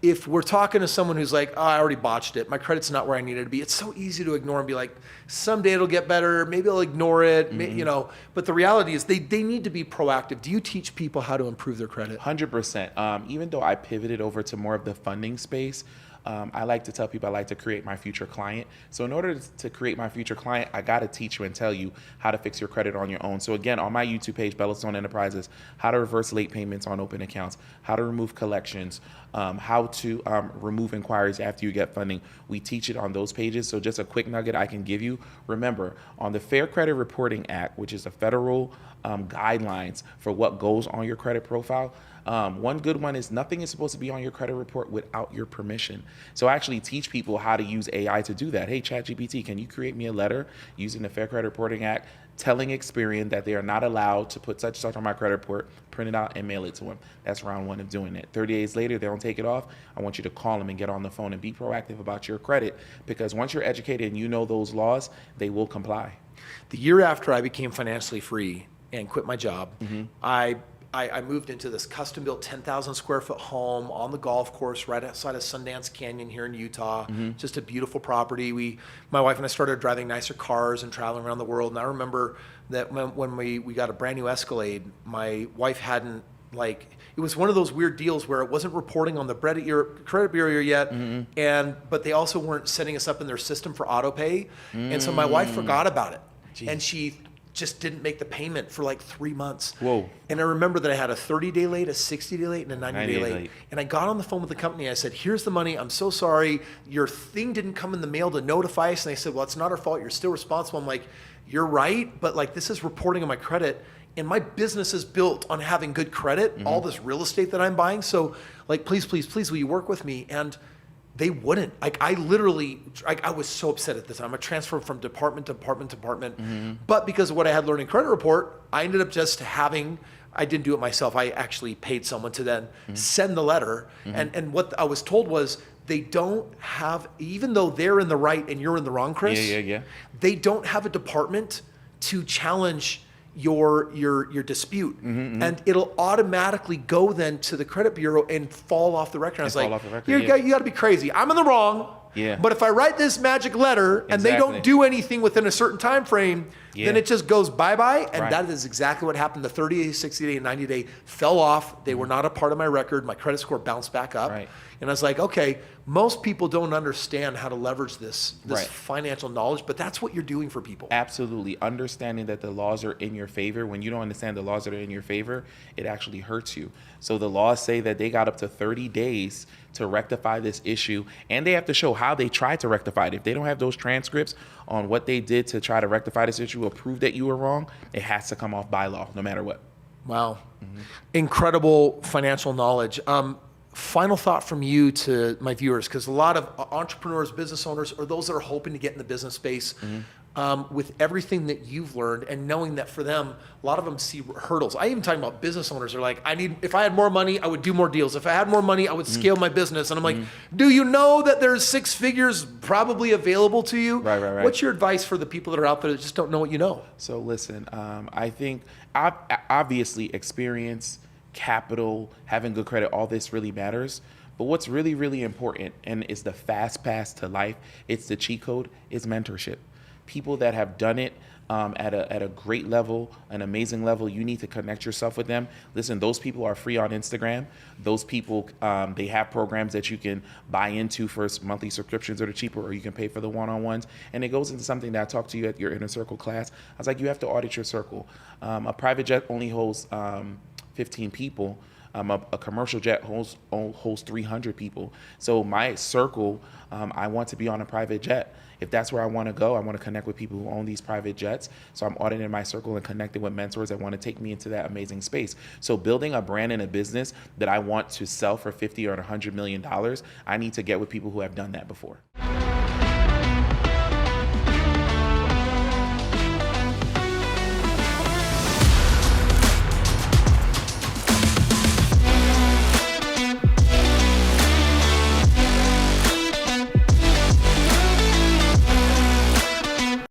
if we're talking to someone who's like, oh, I already botched it, my credit's not where I need it to be, it's so easy to ignore and be like, someday it'll get better, maybe I'll ignore it, but the reality is they need to be proactive. Do you teach people how to improve their credit? 100%. Even though I pivoted over to more of the funding space, I like to tell people I like to create my future client. So in order to create my future client, I got to teach you and tell you how to fix your credit on your own. So again, on my YouTube page, Bellastone Enterprises, how to reverse late payments on open accounts, how to remove collections, how to remove inquiries after you get funding. We teach it on those pages. So just a quick nugget I can give you. Remember, on the Fair Credit Reporting Act, which is a federal guidelines for what goes on your credit profile, one good one is nothing is supposed to be on your credit report without your permission. So I actually teach people how to use AI to do that. Hey, ChatGPT, can you create me a letter using the Fair Credit Reporting Act telling Experian that they are not allowed to put such and such on my credit report, print it out and mail it to them. That's round one of doing it. 30 days later, they don't take it off. I want you to call them and get on the phone and be proactive about your credit, because once you're educated and you know those laws, they will comply. The year after I became financially free and quit my job, I moved into this custom-built 10,000 square foot home on the golf course right outside of Sundance Canyon here in Utah. Just a beautiful property. My wife and I started driving nicer cars and traveling around the world. And I remember that when we got a brand new Escalade, my wife hadn't, it was one of those weird deals where it wasn't reporting on the credit bureau yet, but they also weren't setting us up in their system for auto pay. And so my wife forgot about it. Jeez. And she just didn't make the payment for like 3 months. Whoa. And I remember that I had a 30-day late, a 60-day late, and a 90-day late. And I got on the phone with the company. I said, here's the money. I'm so sorry. Your thing didn't come in the mail to notify us. And they said, well, it's not our fault. You're still responsible. I'm like, you're right. But this is reporting on my credit. And my business is built on having good credit, all this real estate that I'm buying. So please, will you work with me? And they wouldn't. I was so upset at this time. I transferred from department to department. But because of what I had learned in credit report, I ended up just I didn't do it myself. I actually paid someone to then send the letter. And what I was told was they don't have, even though they're in the right and you're in the wrong, Kris, they don't have a department to challenge your dispute, and it'll automatically go then to the credit bureau and fall off the record. I was like, you got to be crazy. I'm in the wrong. Yeah. But if I write this magic letter and they don't do anything within a certain time frame, then it just goes bye-bye. And that is exactly what happened. The 30-day, 60-day, and 90-day fell off. They were not a part of my record. My credit score bounced back up. And I was like, okay, most people don't understand how to leverage this financial knowledge, but that's what you're doing for people. Absolutely. Understanding that the laws are in your favor. When you don't understand the laws that are in your favor, it actually hurts you. So the laws say that they got up to 30 days to rectify this issue, and they have to show how they tried to rectify it. If they don't have those transcripts on what they did to try to rectify this issue or prove that you were wrong, it has to come off by law, no matter what. Wow. Incredible financial knowledge. Final thought from you to my viewers, because a lot of entrepreneurs, business owners, or those that are hoping to get in the business space, with everything that you've learned and knowing that for them, a lot of them see hurdles. I even talking about business owners are like, if I had more money, I would do more deals. If I had more money, I would scale my business. And I'm like, do you know that there's 6 figures probably available to you? Right. What's your advice for the people that are out there that just don't know what you know? So listen, I think obviously experience, capital, having good credit, all this really matters. But what's really, really important, and is the fast pass to life, it's the cheat code, is mentorship. People that have done it at a great level, an amazing level, you need to connect yourself with them. Listen, those people are free on Instagram. Those people, they have programs that you can buy into for monthly subscriptions that are cheaper, or you can pay for the one-on-ones. And it goes into something that I talked to you at your inner circle class. I was like, you have to audit your circle. A private jet only holds 15 people. A commercial jet holds 300 people. So my circle, I want to be on a private jet. If that's where I want to go, I want to connect with people who own these private jets. So I'm auditing my circle and connecting with mentors that want to take me into that amazing space. So building a brand and a business that I want to sell for $50 or $100 million, I need to get with people who have done that before.